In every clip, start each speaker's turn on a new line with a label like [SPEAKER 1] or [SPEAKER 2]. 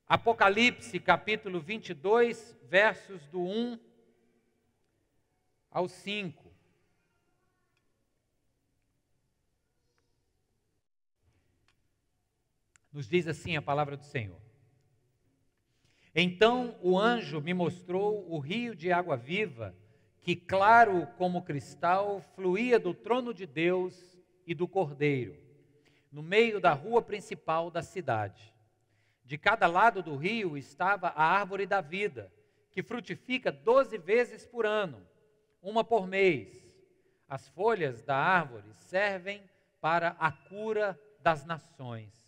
[SPEAKER 1] Apocalipse, capítulo 22, versos do 1 ao 5. Nos diz assim a palavra do Senhor. Então o anjo me mostrou o rio de água viva, que claro como cristal, fluía do trono de Deus e do Cordeiro, no meio da rua principal da cidade. De cada lado do rio estava a árvore da vida, que frutifica 12 vezes por ano, uma por mês. As folhas da árvore servem para a cura das nações.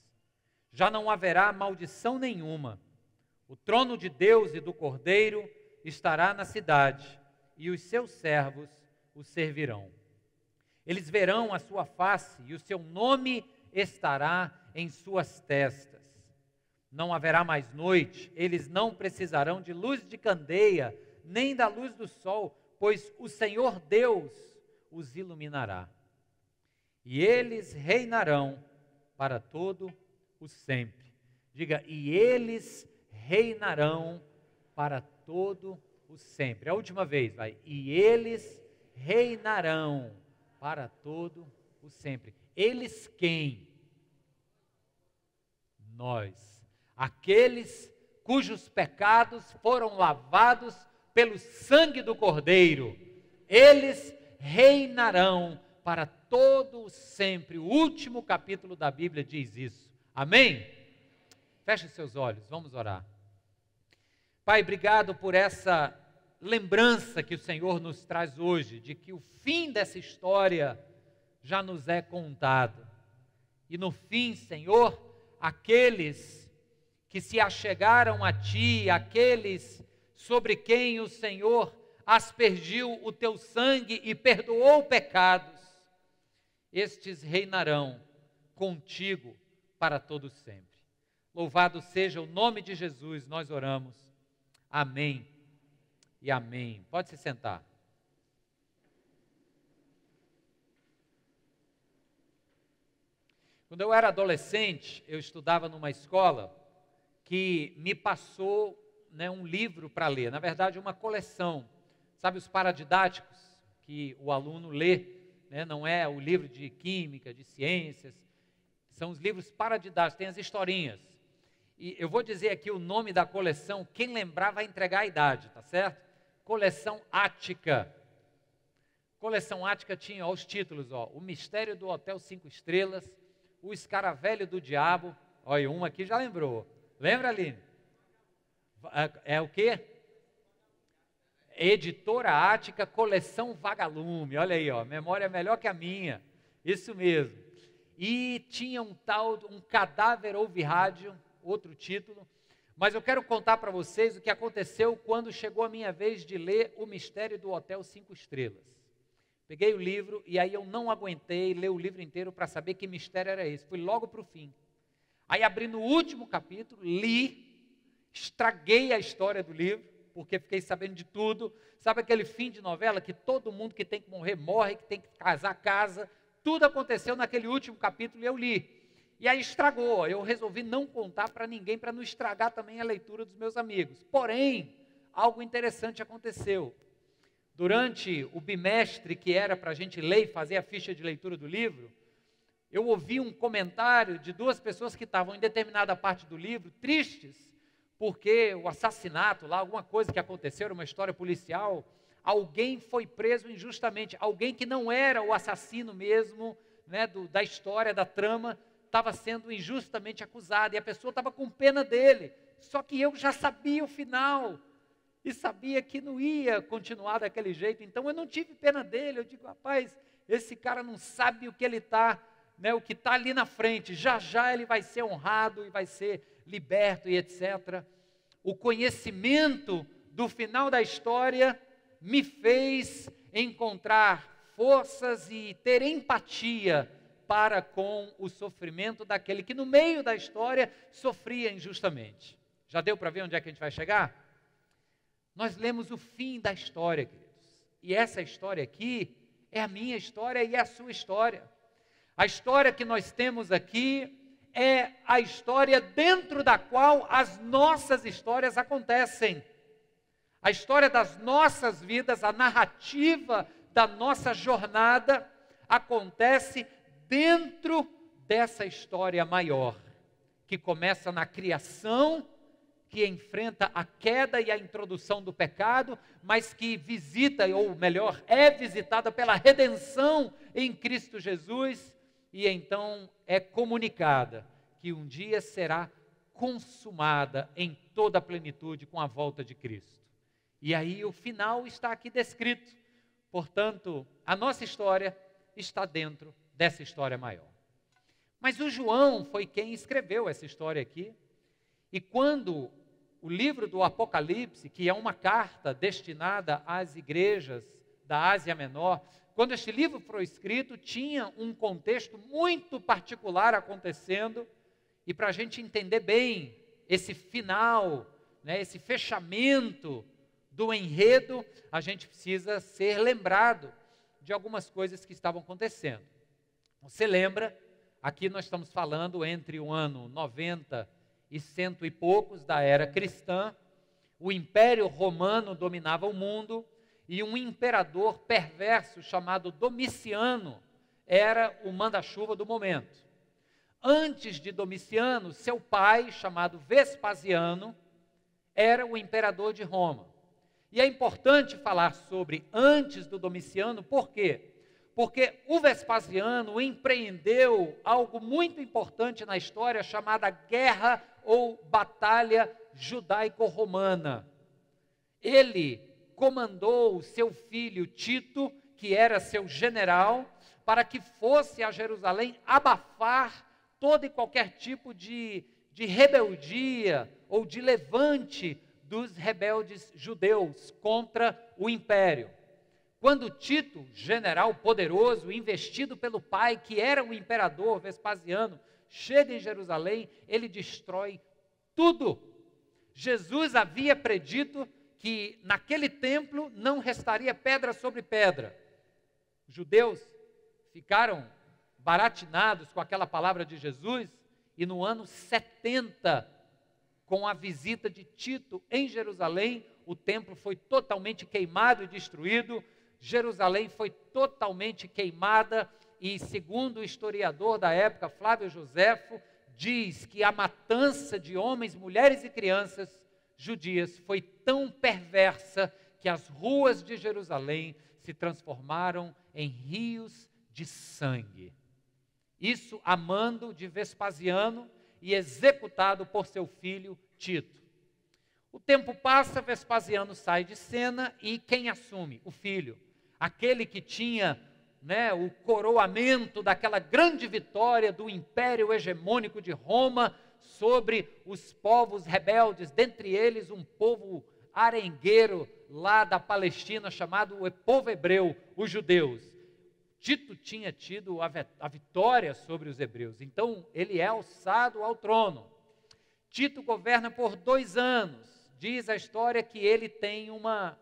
[SPEAKER 1] Já não haverá maldição nenhuma. O trono de Deus e do Cordeiro estará na cidade, e os seus servos o servirão. Eles verão a sua face, e o seu nome estará em suas testas. Não haverá mais noite, eles não precisarão de luz de candeia, nem da luz do sol, pois o Senhor Deus os iluminará. E eles reinarão para todo o sempre. Diga, e eles reinarão para todo o sempre. A última vez, vai. E eles reinarão para todo o sempre. Eles quem? Nós. Aqueles cujos pecados foram lavados pelo sangue do Cordeiro. Eles reinarão para todo o sempre. O último capítulo da Bíblia diz isso. Amém? Feche seus olhos, vamos orar. Pai, obrigado por essa lembrança que o Senhor nos traz hoje, de que o fim dessa história já nos é contado. E no fim, Senhor, aqueles que se achegaram a Ti, aqueles sobre quem o Senhor aspergiu o Teu sangue e perdoou pecados, estes reinarão contigo para todo sempre. Louvado seja o nome de Jesus, nós oramos. Amém e amém. Pode se sentar. Quando eu era adolescente, eu estudava numa escola que me passou, um livro para ler. Na verdade, uma coleção. Sabe os paradidáticos que o aluno lê? Não é o livro de química, de ciências. São os livros paradidáticos, tem as historinhas. E eu vou dizer aqui o nome da coleção, quem lembrar vai entregar a idade, tá certo? Coleção Ática. Coleção Ática tinha os títulos, O Mistério do Hotel 5 Estrelas, O Escaravelho do Diabo. Olha, um aqui já lembrou. Lembra, Aline? É o quê? Editora Ática, Coleção Vagalume. Olha aí, memória melhor que a minha. Isso mesmo. E tinha um Cadáver Ouve Rádio, outro título, mas eu quero contar para vocês o que aconteceu quando chegou a minha vez de ler O Mistério do Hotel 5 Estrelas. Peguei o livro e aí eu não aguentei ler o livro inteiro para saber que mistério era esse, fui logo para o fim. Aí abri no último capítulo, li, estraguei a história do livro, porque fiquei sabendo de tudo. Sabe aquele fim de novela que todo mundo que tem que morrer, morre, que tem que casar, casa. Tudo aconteceu naquele último capítulo e eu li. E aí estragou, eu resolvi não contar para ninguém, para não estragar também a leitura dos meus amigos. Porém, algo interessante aconteceu. Durante o bimestre que era para a gente ler e fazer a ficha de leitura do livro, eu ouvi um comentário de duas pessoas que estavam em determinada parte do livro, tristes, porque o assassinato lá, alguma coisa que aconteceu, era uma história policial, alguém foi preso injustamente, alguém que não era o assassino mesmo, da história, da trama, estava sendo injustamente acusado, e a pessoa estava com pena dele, só que eu já sabia o final, e sabia que não ia continuar daquele jeito, então eu não tive pena dele. Eu digo, rapaz, esse cara não sabe o que ele está, o que está ali na frente, já já ele vai ser honrado e vai ser liberto e etc. O conhecimento do final da história me fez encontrar forças e ter empatia para com o sofrimento daquele que no meio da história sofria injustamente. Já deu para ver onde é que a gente vai chegar? Nós lemos o fim da história, queridos. E essa história aqui é a minha história e é a sua história. A história que nós temos aqui é a história dentro da qual as nossas histórias acontecem. A história das nossas vidas, a narrativa da nossa jornada acontece dentro dessa história maior, que começa na criação, que enfrenta a queda e a introdução do pecado, mas que visita, ou melhor, é visitada pela redenção em Cristo Jesus, e então é comunicada que um dia será consumada em toda a plenitude com a volta de Cristo. E aí o final está aqui descrito. Portanto, a nossa história está dentro dessa história maior. Mas o João foi quem escreveu essa história aqui. E quando o livro do Apocalipse, que é uma carta destinada às igrejas da Ásia Menor, quando este livro foi escrito, tinha um contexto muito particular acontecendo, e para a gente entender bem esse final, né, esse fechamento do enredo, a gente precisa ser lembrado de algumas coisas que estavam acontecendo. Você lembra, aqui nós estamos falando entre o ano 90 e 100 e poucos da era cristã, o Império Romano dominava o mundo e um imperador perverso chamado Domiciano era o manda-chuva do momento. Antes de Domiciano, seu pai, chamado Vespasiano, era o imperador de Roma. E é importante falar sobre antes do Domiciano, por quê? Porque o Vespasiano empreendeu algo muito importante na história, chamada Guerra ou Batalha Judaico-Romana. Ele comandou o seu filho Tito, que era seu general, para que fosse a Jerusalém abafar todo e qualquer tipo de rebeldia ou de levante dos rebeldes judeus contra o império. Quando Tito, general poderoso, investido pelo pai, que era o imperador Vespasiano, chega em Jerusalém, ele destrói tudo. Jesus havia predito que naquele templo não restaria pedra sobre pedra. Os judeus ficaram baratinados com aquela palavra de Jesus, e no ano 70, com a visita de Tito em Jerusalém, o templo foi totalmente queimado e destruído. Jerusalém foi totalmente queimada e, segundo o historiador da época, Flávio Joséfo, diz que a matança de homens, mulheres e crianças judias foi tão perversa que as ruas de Jerusalém se transformaram em rios de sangue. Isso a mando de Vespasiano e executado por seu filho Tito. O tempo passa, Vespasiano sai de cena e quem assume? O filho. Aquele que tinha, o coroamento daquela grande vitória do império hegemônico de Roma sobre os povos rebeldes, dentre eles um povo arengueiro lá da Palestina chamado o povo hebreu, os judeus. Tito tinha tido a vitória sobre os hebreus, então ele é alçado ao trono. Tito governa por 2 anos, diz a história que ele tem uma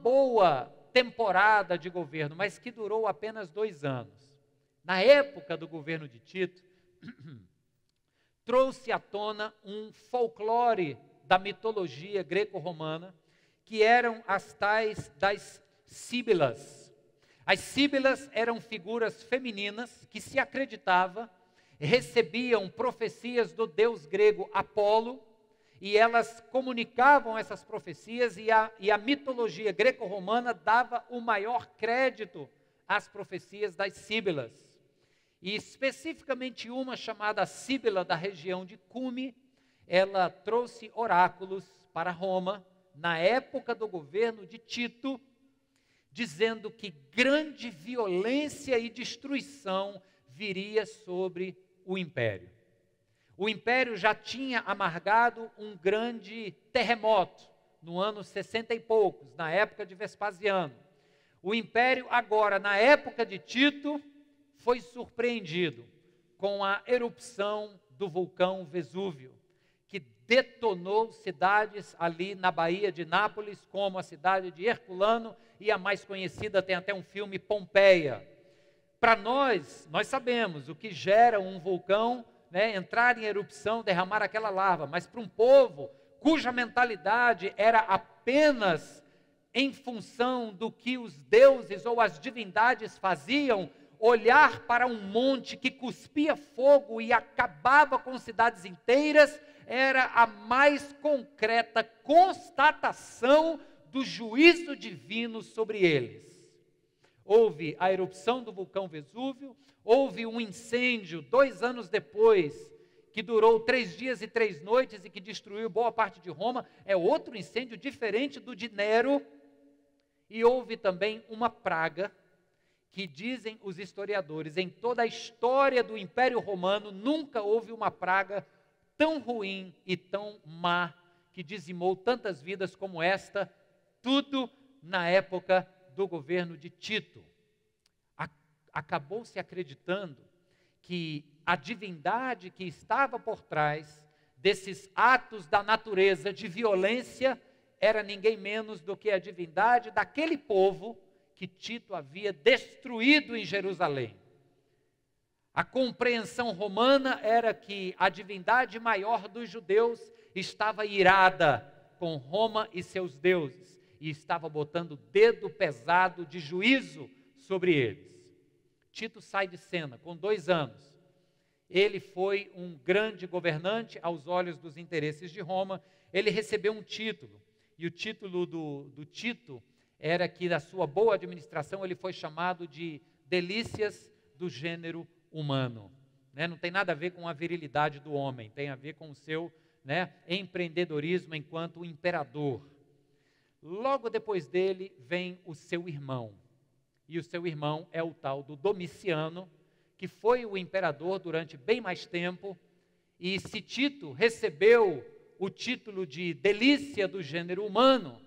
[SPEAKER 1] boa temporada de governo, mas que durou apenas 2 anos. Na época do governo de Tito, trouxe à tona um folclore da mitologia greco-romana, que eram as tais das síbilas. As síbilas eram figuras femininas que se acreditava, recebiam profecias do deus grego Apolo, e elas comunicavam essas profecias, e a mitologia greco-romana dava o maior crédito às profecias das síbilas. E especificamente uma chamada Síbila da região de Cume, ela trouxe oráculos para Roma, na época do governo de Tito, dizendo que grande violência e destruição viria sobre o império. O império já tinha amargado um grande terremoto no ano 60 e poucos, na época de Vespasiano. O império agora, na época de Tito, foi surpreendido com a erupção do vulcão Vesúvio, que detonou cidades ali na Baía de Nápoles, como a cidade de Herculano, e a mais conhecida, tem até um filme, Pompeia. Para nós sabemos, o que gera um vulcão né, entrar em erupção, derramar aquela lava, mas para um povo cuja mentalidade era apenas em função do que os deuses ou as divindades faziam, olhar para um monte que cuspia fogo e acabava com cidades inteiras, era a mais concreta constatação do juízo divino sobre eles. Houve a erupção do vulcão Vesúvio, houve um incêndio 2 anos depois, que durou 3 dias e 3 noites e que destruiu boa parte de Roma. É outro incêndio diferente do de Nero. E houve também uma praga, que dizem os historiadores, em toda a história do Império Romano, nunca houve uma praga tão ruim e tão má, que dizimou tantas vidas como esta, tudo na época do governo de Tito. Acabou-se acreditando que a divindade que estava por trás desses atos da natureza de violência era ninguém menos do que a divindade daquele povo que Tito havia destruído em Jerusalém. A compreensão romana era que a divindade maior dos judeus estava irada com Roma e seus deuses e estava botando dedo pesado de juízo sobre eles. Tito sai de cena com 2 anos. Ele foi um grande governante aos olhos dos interesses de Roma. Ele recebeu um título, e o título do Tito era que, da sua boa administração, ele foi chamado de delícias do gênero humano. Não tem nada a ver com a virilidade do homem, tem a ver com o seu empreendedorismo enquanto imperador. Logo depois dele vem o seu irmão, e o seu irmão é o tal do Domiciano, que foi o imperador durante bem mais tempo. E se Tito recebeu o título de delícia do gênero humano,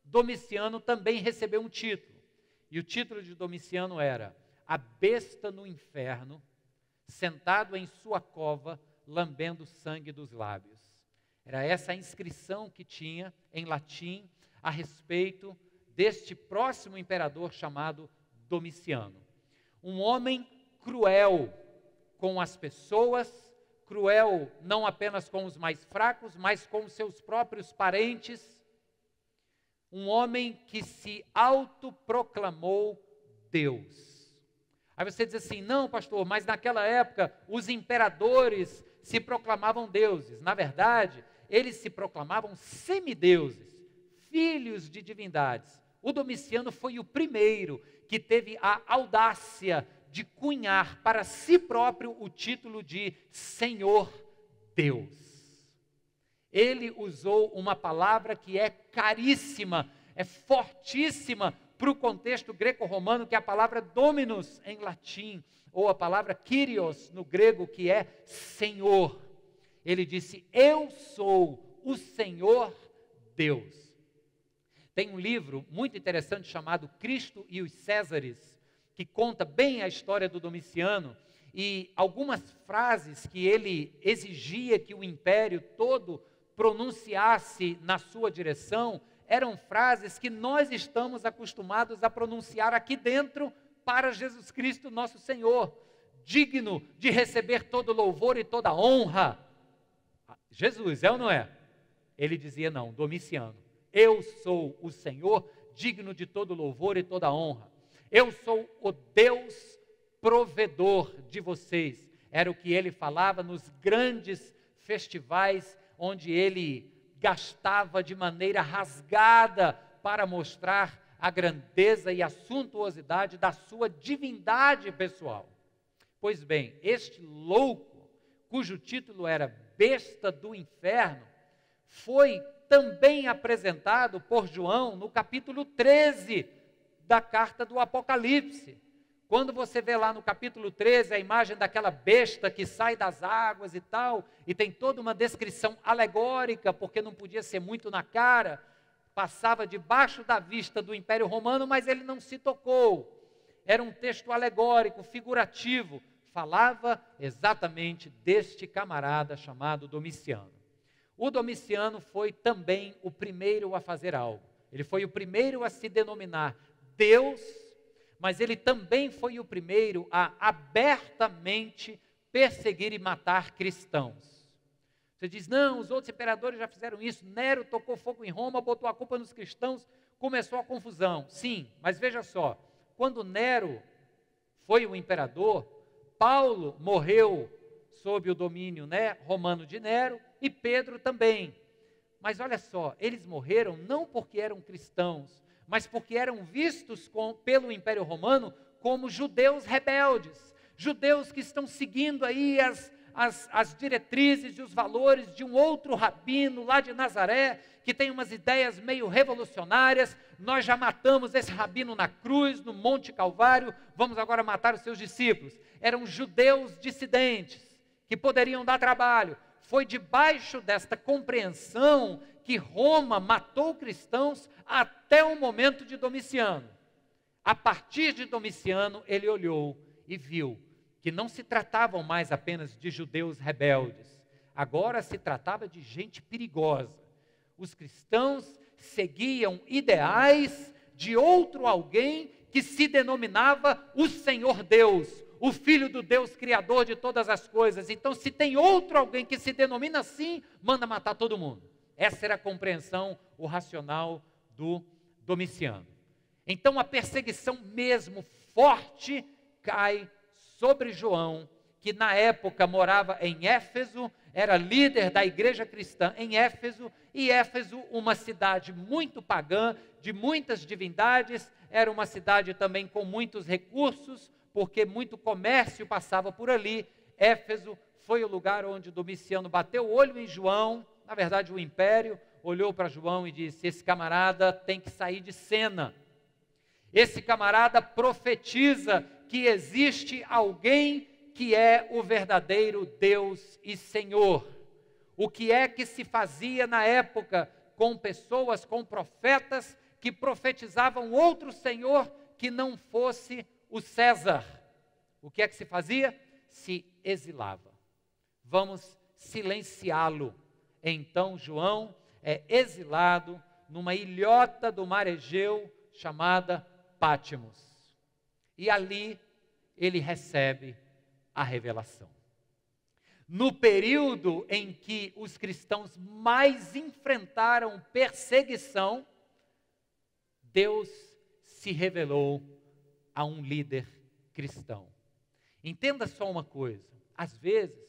[SPEAKER 1] Domiciano também recebeu um título. E o título de Domiciano era a besta no inferno, sentado em sua cova, lambendo o sangue dos lábios. Era essa a inscrição que tinha em latim a respeito deste próximo imperador chamado Domiciano. Um homem cruel com as pessoas, cruel não apenas com os mais fracos, mas com os seus próprios parentes. Um homem que se autoproclamou Deus. Aí você diz assim, não pastor, mas naquela época os imperadores se proclamavam deuses. Na verdade, eles se proclamavam semideuses, filhos de divindades. O Domiciano foi o primeiro que teve a audácia de cunhar para si próprio o título de Senhor Deus. Ele usou uma palavra que é caríssima, é fortíssima para o contexto greco-romano, que é a palavra dominus em latim, ou a palavra kyrios no grego, que é Senhor. Ele disse, eu sou o Senhor Deus. Tem um livro muito interessante chamado Cristo e os Césares, que conta bem a história do Domiciano, e algumas frases que ele exigia que o império todo pronunciasse na sua direção, eram frases que nós estamos acostumados a pronunciar aqui dentro para Jesus Cristo nosso Senhor, digno de receber todo louvor e toda honra. Jesus, é ou não é? Ele dizia não, Domiciano, eu sou o Senhor, digno de todo louvor e toda honra. Eu sou o Deus provedor de vocês. Era o que ele falava nos grandes festivais, onde ele gastava de maneira rasgada para mostrar a grandeza e a suntuosidade da sua divindade pessoal. Pois bem, este louco, cujo título era Besta do Inferno, foi também apresentado por João no capítulo 13 da carta do Apocalipse. Quando você vê lá no capítulo 13 a imagem daquela besta que sai das águas e tal, e tem toda uma descrição alegórica, porque não podia ser muito na cara, passava debaixo da vista do Império Romano, mas ele não se tocou. Era um texto alegórico, figurativo, falava exatamente deste camarada chamado Domiciano. O Domiciano foi também o primeiro a fazer algo. Ele foi o primeiro a se denominar Deus, mas ele também foi o primeiro a abertamente perseguir e matar cristãos. Você diz, não, os outros imperadores já fizeram isso, Nero tocou fogo em Roma, botou a culpa nos cristãos, começou a confusão. Sim, mas veja só, quando Nero foi o imperador, Paulo morreu sob o domínio, romano de Nero, e Pedro também. Mas olha só, eles morreram não porque eram cristãos, mas porque eram vistos pelo Império Romano como judeus rebeldes, judeus que estão seguindo aí as diretrizes e os valores de um outro rabino lá de Nazaré, que tem umas ideias meio revolucionárias. Nós já matamos esse rabino na cruz, no Monte Calvário, vamos agora matar os seus discípulos. Eram judeus dissidentes, que poderiam dar trabalho. Foi debaixo desta compreensão que Roma matou cristãos até o momento de Domiciano. A partir de Domiciano, ele olhou e viu que não se tratavam mais apenas de judeus rebeldes, agora se tratava de gente perigosa. Os cristãos seguiam ideais de outro alguém que se denominava o Senhor Deus, o Filho do Deus Criador de todas as coisas. Então, se tem outro alguém que se denomina assim, manda matar todo mundo. Essa era a compreensão, o racional do Domiciano. Então, a perseguição mesmo forte cai sobre João, que na época morava em Éfeso, era líder da igreja cristã em Éfeso, e Éfeso, uma cidade muito pagã, de muitas divindades, era uma cidade também com muitos recursos, porque muito comércio passava por ali. Éfeso foi o lugar onde Domiciano bateu o olho em João, na verdade o império, olhou para João e disse, esse camarada tem que sair de cena. Esse camarada profetiza que existe alguém que é o verdadeiro Deus e Senhor. O que é que se fazia na época com pessoas, com profetas que profetizavam outro Senhor que não fosse o César? O que é que se fazia? Se exilava. Vamos silenciá-lo. Então João é exilado numa ilhota do mar Egeu chamada Pátimos. E ali ele recebe a revelação. No período em que os cristãos mais enfrentaram perseguição, Deus se revelou a um líder cristão. Entenda só uma coisa, às vezes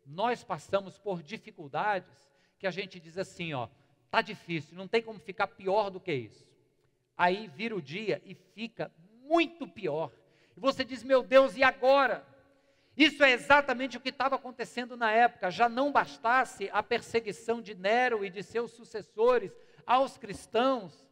[SPEAKER 1] nós passamos por dificuldades que a gente diz assim, tá difícil, não tem como ficar pior do que isso. Aí vira o dia e fica muito pior. E você diz, meu Deus, e agora? Isso é exatamente o que estava acontecendo na época. Já não bastasse a perseguição de Nero e de seus sucessores aos cristãos,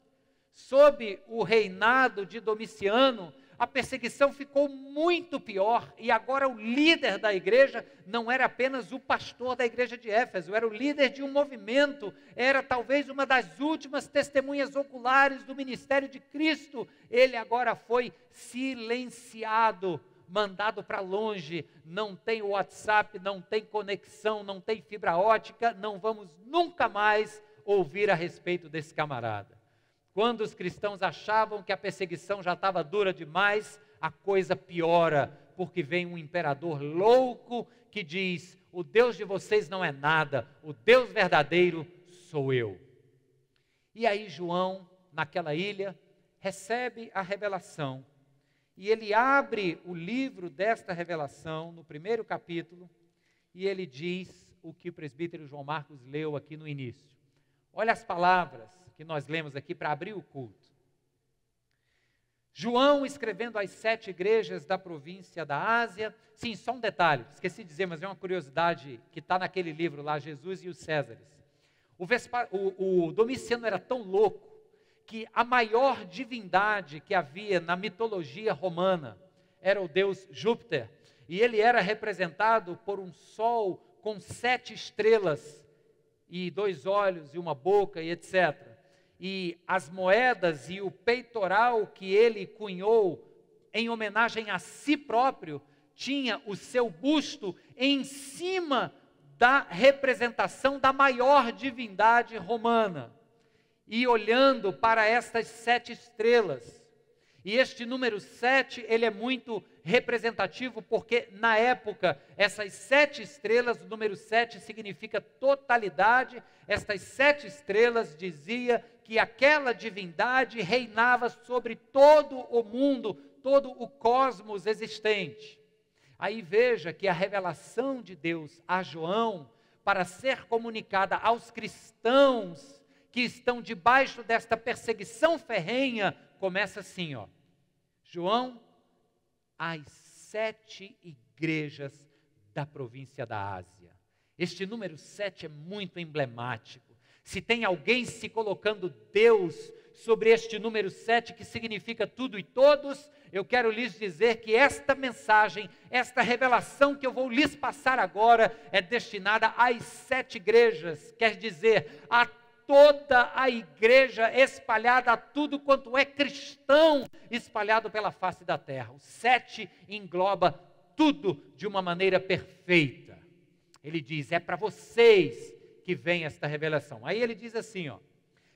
[SPEAKER 1] sob o reinado de Domiciano, a perseguição ficou muito pior, e agora o líder da igreja não era apenas o pastor da igreja de Éfeso, era o líder de um movimento, era talvez uma das últimas testemunhas oculares do ministério de Cristo. Ele agora foi silenciado, mandado para longe, não tem WhatsApp, não tem conexão, não tem fibra ótica, não vamos nunca mais ouvir a respeito desse camarada. Quando os cristãos achavam que a perseguição já estava dura demais, a coisa piora, porque vem um imperador louco que diz, o Deus de vocês não é nada, o Deus verdadeiro sou eu. E aí João, naquela ilha, recebe a revelação, e ele abre o livro desta revelação, no primeiro capítulo, e ele diz o que o presbítero João Marcos leu aqui no início. Olha as palavras que nós lemos aqui para abrir o culto. João escrevendo às 7 igrejas da província da Ásia. Sim, só um detalhe, esqueci de dizer, mas é uma curiosidade que está naquele livro lá, Jesus e os Césares. O Domiciano era tão louco que a maior divindade que havia na mitologia romana era o deus Júpiter, e ele era representado por um sol com 7 estrelas, e 2 olhos e uma boca e etc. E as moedas e o peitoral que ele cunhou em homenagem a si próprio, tinha o seu busto em cima da representação da maior divindade romana, e olhando para estas 7 estrelas. E este número 7, ele é muito representativo, porque na época, essas 7 estrelas, o número 7 significa totalidade. Estas 7 estrelas dizia que aquela divindade reinava sobre todo o mundo, todo o cosmos existente. Aí veja que a revelação de Deus a João, para ser comunicada aos cristãos que estão debaixo desta perseguição ferrenha, começa assim, ó. João, às 7 igrejas da província da Ásia. Este número 7 é muito emblemático. Se tem alguém se colocando Deus sobre este número 7, que significa tudo e todos, eu quero lhes dizer que esta mensagem, esta revelação que eu vou lhes passar agora, é destinada às 7 igrejas, quer dizer, a toda a igreja espalhada, a tudo quanto é cristão espalhado pela face da terra. O 7 engloba tudo de uma maneira perfeita. Ele diz, é para vocês que vem esta revelação. Aí ele diz assim, ó,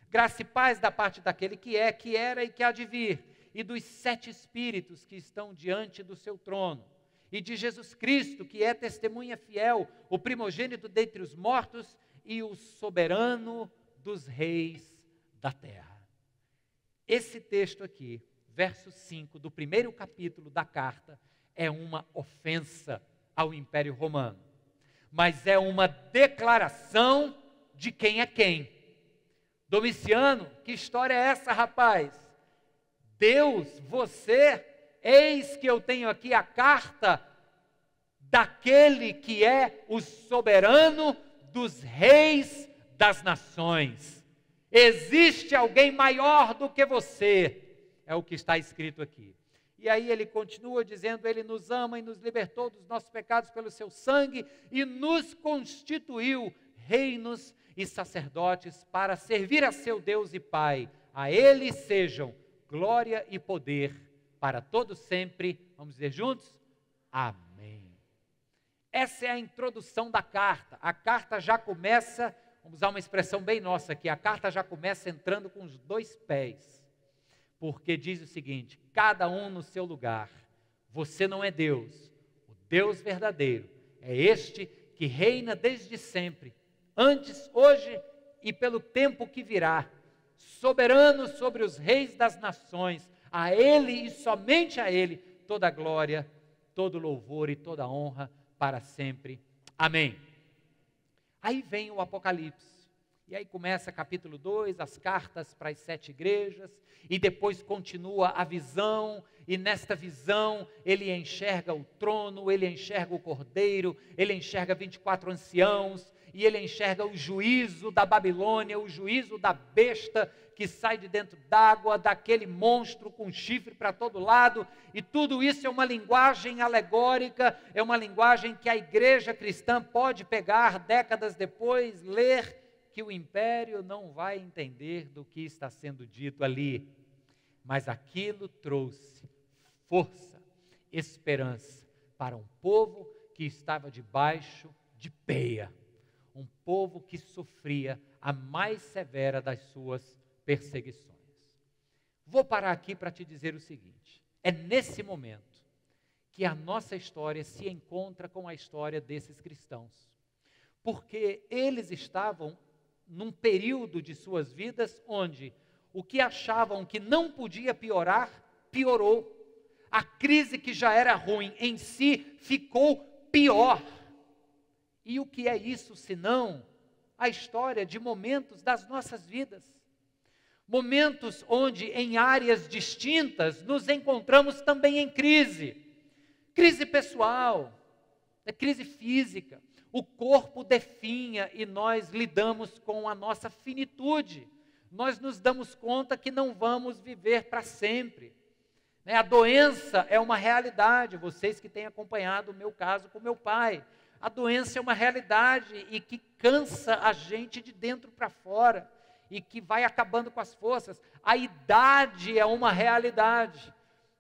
[SPEAKER 1] graça e paz da parte daquele que é, que era e que há de vir, e dos 7 espíritos que estão diante do seu trono, e de Jesus Cristo, que é testemunha fiel, o primogênito dentre os mortos e o soberano dos reis da terra. Esse texto aqui, verso 5 do primeiro capítulo da carta, é uma ofensa ao Império Romano, mas é uma declaração de quem é quem. Domiciano, que história é essa, rapaz? Deus, você, eis que eu tenho aqui a carta daquele que é o soberano dos reis das nações. Existe alguém maior do que você, é o que está escrito aqui. E aí ele continua dizendo, ele nos ama e nos libertou dos nossos pecados pelo seu sangue e nos constituiu reinos e sacerdotes para servir a seu Deus e Pai. A ele sejam glória e poder para todos sempre. Vamos dizer juntos? Amém. Essa é a introdução da carta. A carta já começa, vamos usar uma expressão bem nossa aqui, a carta já começa entrando com os 2 pés. Porque diz o seguinte, cada um no seu lugar. Você não é Deus. O Deus verdadeiro é este que reina desde sempre, antes, hoje e pelo tempo que virá, soberano sobre os reis das nações. A Ele e somente a Ele toda a glória, todo louvor e toda honra para sempre. Amém. Aí vem o Apocalipse. E aí começa capítulo 2, as cartas para as 7 igrejas, e depois continua a visão, e nesta visão ele enxerga o trono, ele enxerga o cordeiro, ele enxerga 24 anciãos, e ele enxerga o juízo da Babilônia, o juízo da besta que sai de dentro d'água, daquele monstro com chifre para todo lado, e tudo isso é uma linguagem alegórica, é uma linguagem que a igreja cristã pode pegar décadas depois, ler, que o império não vai entender do que está sendo dito ali, mas aquilo trouxe força, esperança para um povo que estava debaixo de peia, um povo que sofria a mais severa das suas perseguições. Vou parar aqui para te dizer o seguinte, é nesse momento que a nossa história se encontra com a história desses cristãos, porque eles estavam num período de suas vidas onde o que achavam que não podia piorar, piorou. A crise que já era ruim em si ficou pior. E o que é isso senão a história de momentos das nossas vidas? Momentos onde em áreas distintas nos encontramos também em crise. Crise pessoal, crise física. O corpo definha e nós lidamos com a nossa finitude. Nós nos damos conta que não vamos viver para sempre. A doença é uma realidade, vocês que têm acompanhado o meu caso com meu pai. A doença é uma realidade e que cansa a gente de dentro para fora e que vai acabando com as forças. A idade é uma realidade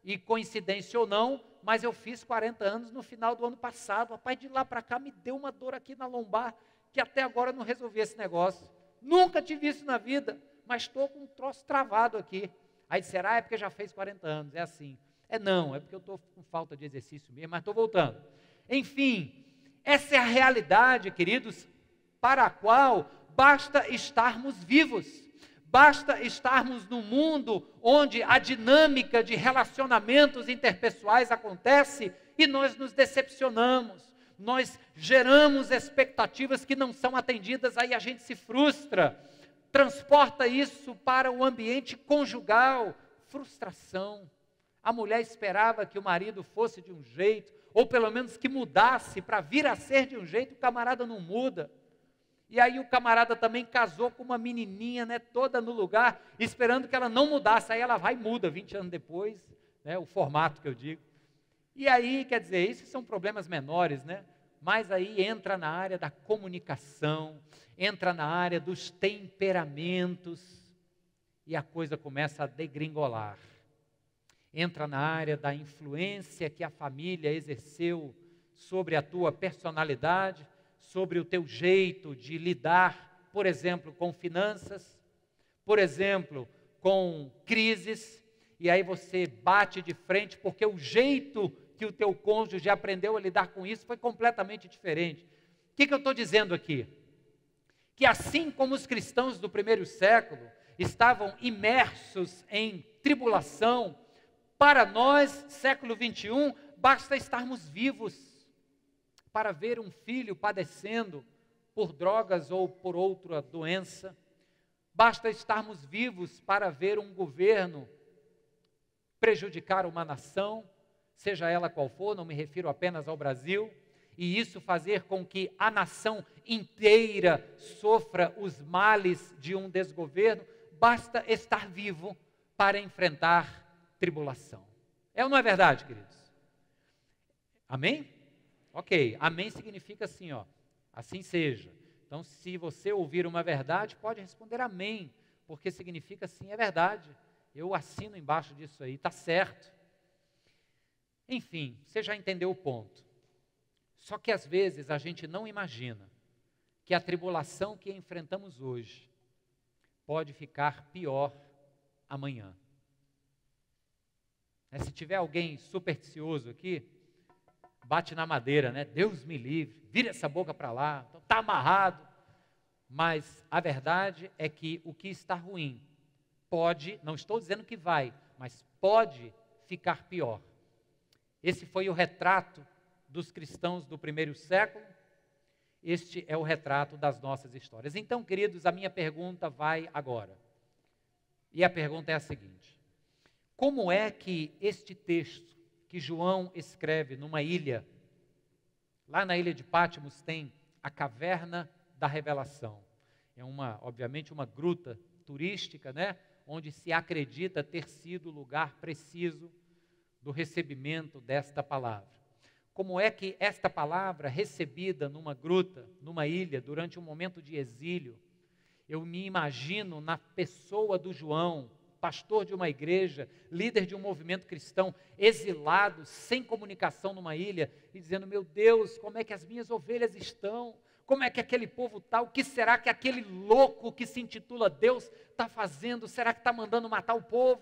[SPEAKER 1] e, coincidência ou não, mas eu fiz 40 anos no final do ano passado. Rapaz, de lá para cá me deu uma dor aqui na lombar, que até agora eu não resolvi esse negócio. Nunca tive isso na vida, mas estou com um troço travado aqui. Aí será é porque já fez 40 anos, é assim. Não, é porque eu estou com falta de exercício mesmo, mas estou voltando. Enfim, essa é a realidade, queridos, para a qual basta estarmos vivos. Basta estarmos num mundo onde a dinâmica de relacionamentos interpessoais acontece e nós nos decepcionamos. Nós geramos expectativas que não são atendidas, aí a gente se frustra. Transporta isso para o ambiente conjugal, frustração. A mulher esperava que o marido fosse de um jeito, ou pelo menos que mudasse para vir a ser de um jeito, o camarada não muda. E aí o camarada também casou com uma menininha, né, toda no lugar, esperando que ela não mudasse. Aí ela vai e muda 20 anos depois, né, o formato que eu digo. E aí, quer dizer, esses são problemas menores, né? Mas aí entra na área da comunicação, entra na área dos temperamentos, e a coisa começa a degringolar. Entra na área da influência que a família exerceu sobre a tua personalidade, sobre o teu jeito de lidar, por exemplo, com finanças, por exemplo, com crises, e aí você bate de frente porque o jeito que o teu cônjuge aprendeu a lidar com isso foi completamente diferente. O que eu estou dizendo aqui? Que assim como os cristãos do primeiro século estavam imersos em tribulação, para nós, século 21, basta estarmos vivos para ver um filho padecendo por drogas ou por outra doença. Basta estarmos vivos para ver um governo prejudicar uma nação, seja ela qual for, não me refiro apenas ao Brasil, e isso fazer com que a nação inteira sofra os males de um desgoverno. Basta estar vivo para enfrentar tribulação. É ou não é verdade, queridos? Amém? Ok, amém significa assim, ó, assim seja. Então, se você ouvir uma verdade, pode responder amém, porque significa sim, é verdade. Eu assino embaixo disso aí, está certo. Enfim, você já entendeu o ponto. Só que às vezes a gente não imagina que a tribulação que enfrentamos hoje pode ficar pior amanhã. Se tiver alguém supersticioso aqui, bate na madeira, né? Deus me livre, vira essa boca para lá, está amarrado. Mas a verdade é que o que está ruim pode, não estou dizendo que vai, mas pode ficar pior. Esse foi o retrato dos cristãos do primeiro século, este é o retrato das nossas histórias. Então, queridos, a minha pergunta vai agora. E a pergunta é a seguinte: como é que este texto que João escreve numa ilha, lá na ilha de Patmos tem a caverna da revelação. É obviamente uma gruta turística, né? Onde se acredita ter sido o lugar preciso do recebimento desta palavra. Como é que esta palavra recebida numa gruta, numa ilha, durante um momento de exílio, eu me imagino na pessoa do João, pastor de uma igreja, líder de um movimento cristão, exilado, sem comunicação numa ilha, e dizendo: meu Deus, como é que as minhas ovelhas estão? Como é que aquele povo está? O que será que aquele louco que se intitula Deus está fazendo? Será que está mandando matar o povo?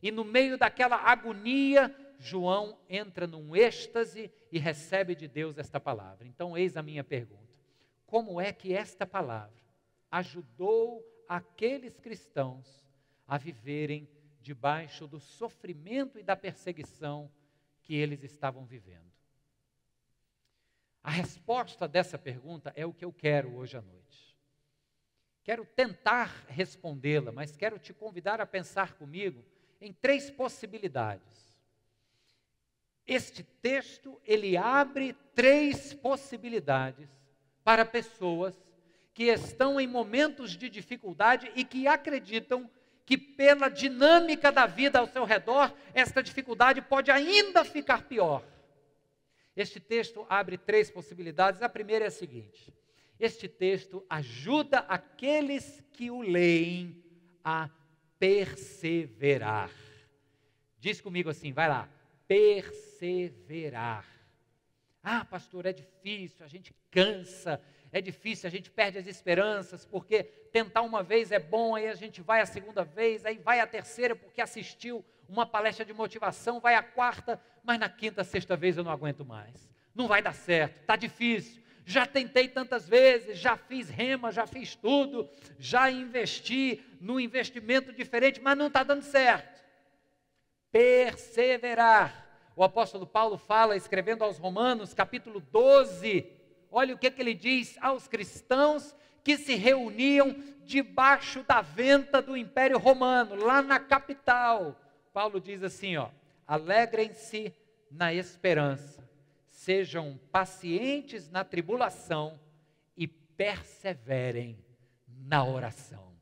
[SPEAKER 1] E no meio daquela agonia, João entra num êxtase e recebe de Deus esta palavra. Então, eis a minha pergunta: como é que esta palavra ajudou aqueles cristãos a viverem debaixo do sofrimento e da perseguição que eles estavam vivendo? A resposta dessa pergunta é o que eu quero hoje à noite. Quero tentar respondê-la, mas quero te convidar a pensar comigo em 3 possibilidades. Este texto, ele abre 3 possibilidades para pessoas que estão em momentos de dificuldade e que acreditam que pela dinâmica da vida ao seu redor, esta dificuldade pode ainda ficar pior. Este texto abre 3 possibilidades. A primeira é a seguinte: este texto ajuda aqueles que o leem a perseverar. Diz comigo assim, vai lá: perseverar. Ah, pastor, é difícil, a gente cansa, é difícil, a gente perde as esperanças, porque tentar uma vez é bom, aí a gente vai a segunda vez, aí vai a terceira porque assistiu uma palestra de motivação, vai a quarta, mas na quinta, sexta vez eu não aguento mais. Não vai dar certo, está difícil. Já tentei tantas vezes, já fiz rema, já fiz tudo, já investi num investimento diferente, mas não está dando certo. Perseverar. O apóstolo Paulo fala, escrevendo aos Romanos, capítulo 12, olha o que ele diz aos cristãos que se reuniam debaixo da venta do Império Romano, lá na capital. Paulo diz assim, alegrem-se na esperança, sejam pacientes na tribulação e perseverem na oração.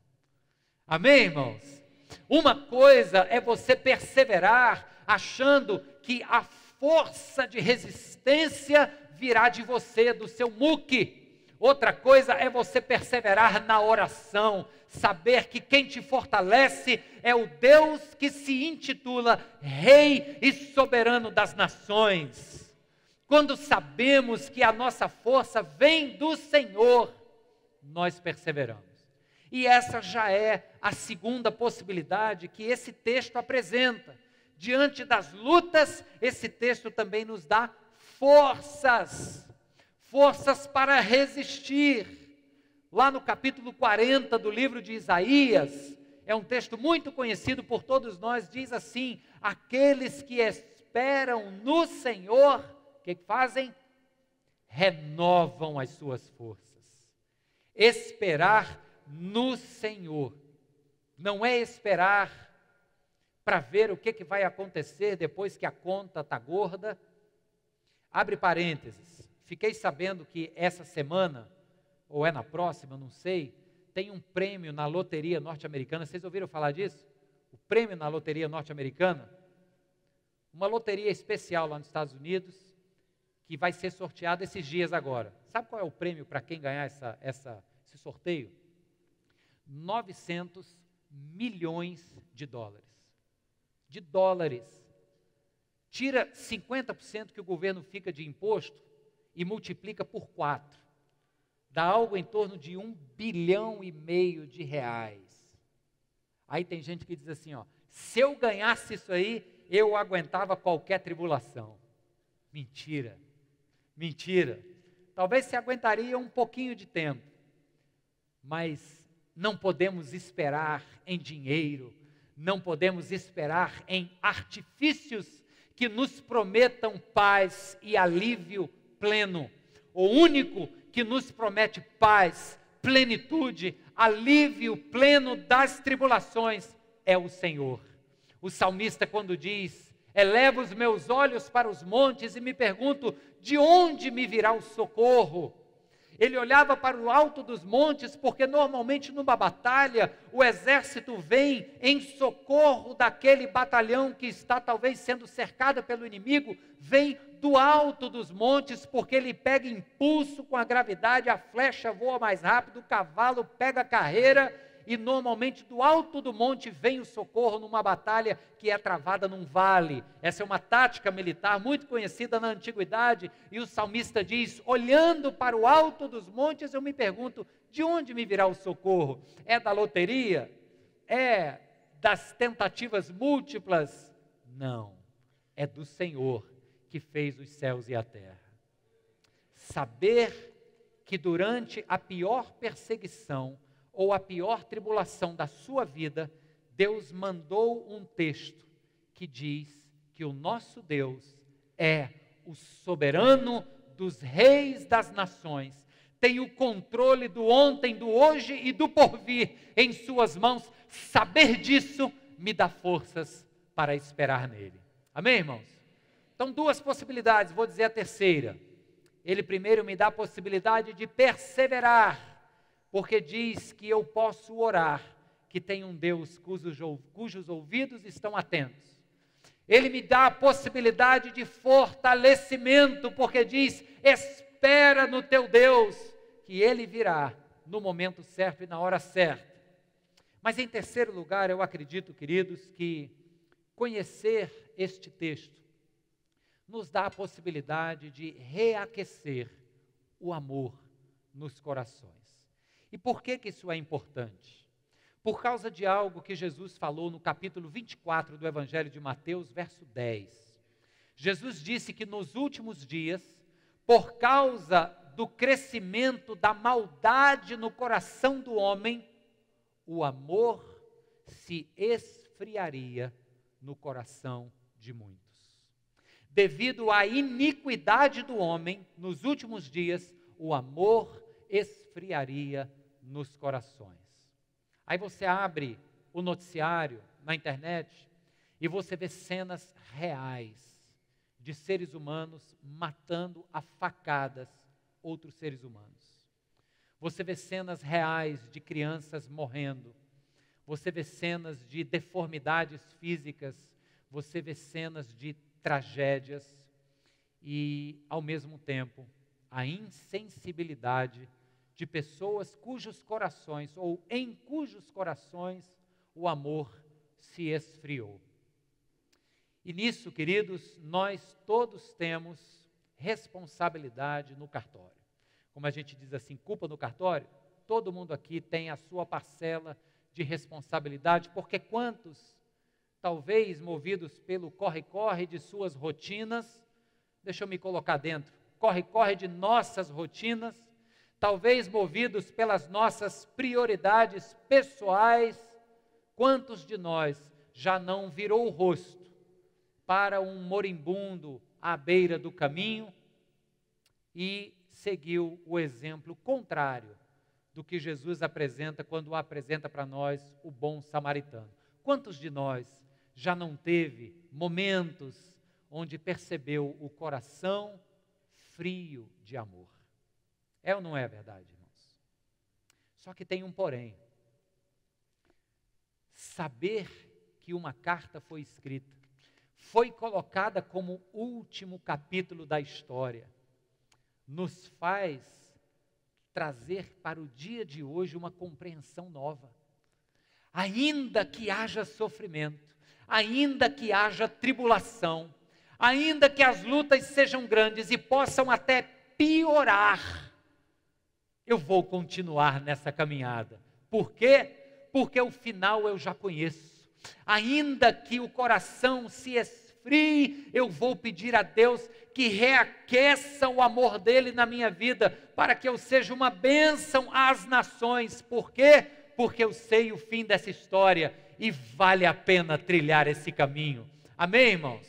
[SPEAKER 1] Amém, irmãos? Uma coisa é você perseverar achando que a força de resistência virá de você, do seu muque. Outra coisa é você perseverar na oração, saber que quem te fortalece é o Deus que se intitula Rei e Soberano das Nações. Quando sabemos que a nossa força vem do Senhor, nós perseveramos. E essa já é a segunda possibilidade que esse texto apresenta. Diante das lutas, esse texto também nos dá forças para resistir. Lá no capítulo 40 do livro de Isaías, é um texto muito conhecido por todos nós, diz assim: aqueles que esperam no Senhor, o que fazem? Renovam as suas forças. Esperar no Senhor não é esperar para ver o que vai acontecer depois que a conta está gorda. Abre parênteses, fiquei sabendo que essa semana, ou é na próxima, não sei, tem um prêmio na loteria norte-americana. Vocês ouviram falar disso? O prêmio na loteria norte-americana? Uma loteria especial lá nos Estados Unidos, que vai ser sorteada esses dias agora. Sabe qual é o prêmio para quem ganhar esse sorteio? 900 milhões de dólares. De dólares. Tira 50% que o governo fica de imposto e multiplica por 4. Dá algo em torno de 1,5 bilhão de reais. Aí tem gente que diz assim, se eu ganhasse isso aí, eu aguentava qualquer tribulação. Mentira. Mentira. Talvez se aguentaria um pouquinho de tempo, mas não podemos esperar em dinheiro, não podemos esperar em artifícios que nos prometam paz e alívio pleno. O único que nos promete paz, plenitude, alívio pleno das tribulações é o Senhor. O salmista, quando diz: elevo os meus olhos para os montes e me pergunto, de onde me virá o socorro? Ele olhava para o alto dos montes, porque normalmente numa batalha, o exército vem em socorro daquele batalhão que está talvez sendo cercado pelo inimigo, vem do alto dos montes, porque ele pega impulso com a gravidade, a flecha voa mais rápido, o cavalo pega a carreira, e normalmente do alto do monte vem o socorro numa batalha que é travada num vale. Essa é uma tática militar muito conhecida na antiguidade, e o salmista diz: olhando para o alto dos montes, eu me pergunto, de onde me virá o socorro? É da loteria? É das tentativas múltiplas? Não, é do Senhor que fez os céus e a terra. Saber que durante a pior perseguição ou a pior tribulação da sua vida, Deus mandou um texto que diz que o nosso Deus é o soberano dos reis das nações, tem o controle do ontem, do hoje e do porvir em suas mãos. Saber disso me dá forças para esperar nele. Amém, irmãos? Então, duas possibilidades, vou dizer a terceira. Ele primeiro me dá a possibilidade de perseverar, porque diz que eu posso orar, que tem um Deus cujos ouvidos estão atentos. Ele me dá a possibilidade de fortalecimento, porque diz: espera no teu Deus, que Ele virá no momento certo e na hora certa. Mas em terceiro lugar, eu acredito, queridos, que conhecer este texto nos dá a possibilidade de reaquecer o amor nos corações. E por que isso é importante? Por causa de algo que Jesus falou no capítulo 24 do Evangelho de Mateus, verso 10. Jesus disse que nos últimos dias, por causa do crescimento da maldade no coração do homem, o amor se esfriaria no coração de muitos. Devido à iniquidade do homem, nos últimos dias, o amor esfriaria nos corações. Aí você abre o noticiário na internet e você vê cenas reais de seres humanos matando a facadas outros seres humanos. Você vê cenas reais de crianças morrendo. Você vê cenas de deformidades físicas. Você vê cenas de tragédias. E, ao mesmo tempo, a insensibilidade de pessoas cujos corações, ou em cujos corações, o amor se esfriou. E nisso, queridos, nós todos temos responsabilidade no cartório. Como a gente diz assim, culpa no cartório, todo mundo aqui tem a sua parcela de responsabilidade, porque quantos, talvez movidos pelo corre-corre de suas rotinas, deixa eu me colocar dentro, corre-corre de nossas rotinas, talvez movidos pelas nossas prioridades pessoais, quantos de nós já não virou o rosto para um moribundo à beira do caminho e seguiu o exemplo contrário do que Jesus apresenta quando apresenta para nós o bom samaritano? Quantos de nós já não teve momentos onde percebeu o coração frio de amor? É ou não é verdade, irmãos? Só que tem um porém. Saber que uma carta foi escrita, foi colocada como último capítulo da história, nos faz trazer para o dia de hoje uma compreensão nova. Ainda que haja sofrimento, ainda que haja tribulação, ainda que as lutas sejam grandes e possam até piorar, eu vou continuar nessa caminhada. Por quê? Porque o final eu já conheço. Ainda que o coração se esfrie, eu vou pedir a Deus que reaqueça o amor dele na minha vida, para que eu seja uma bênção às nações. Por quê? Porque eu sei o fim dessa história e vale a pena trilhar esse caminho. Amém, irmãos?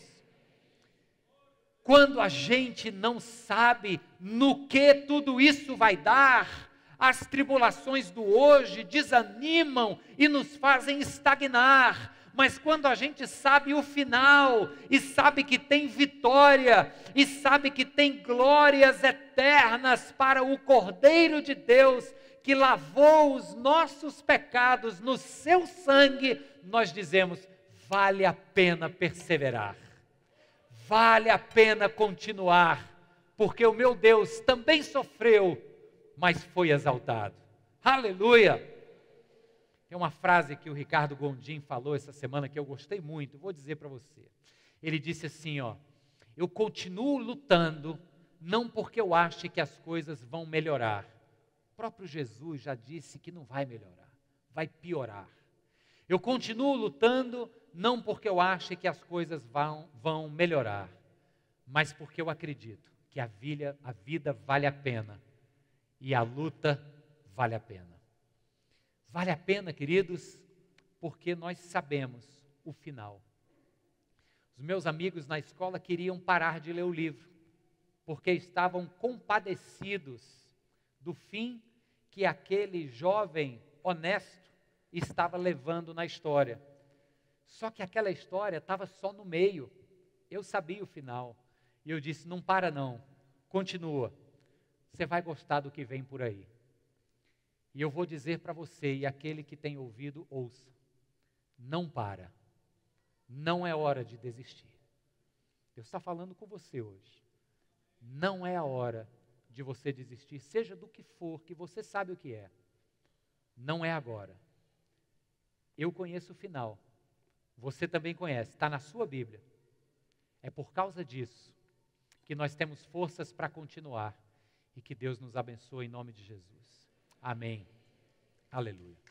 [SPEAKER 1] Quando a gente não sabe no que tudo isso vai dar, as tribulações do hoje desanimam e nos fazem estagnar. Mas quando a gente sabe o final, e sabe que tem vitória, e sabe que tem glórias eternas para o Cordeiro de Deus, que lavou os nossos pecados no seu sangue, nós dizemos, vale a pena perseverar, vale a pena continuar, porque o meu Deus também sofreu, mas foi exaltado. Aleluia! Tem uma frase que o Ricardo Gondim falou essa semana que eu gostei muito, vou dizer para você. Ele disse assim, eu continuo lutando, não porque eu ache que as coisas vão melhorar. O próprio Jesus já disse que não vai melhorar, vai piorar. Eu continuo lutando, não porque eu ache que as coisas vão melhorar, mas porque eu acredito que a vida vale a pena. E a luta vale a pena. Vale a pena, queridos, porque nós sabemos o final. Os meus amigos na escola queriam parar de ler o livro, porque estavam compadecidos do fim que aquele jovem honesto estava levando na história. Só que aquela história estava só no meio. Eu sabia o final. E eu disse, não para não, continua. Você vai gostar do que vem por aí. E eu vou dizer para você, e aquele que tem ouvido, ouça. Não para. Não é hora de desistir. Deus está falando com você hoje. Não é a hora de você desistir, seja do que for, que você sabe o que é. Não é agora. Eu conheço o final. Você também conhece, está na sua Bíblia. É por causa disso que nós temos forças para continuar. E que Deus nos abençoe em nome de Jesus. Amém Aleluia.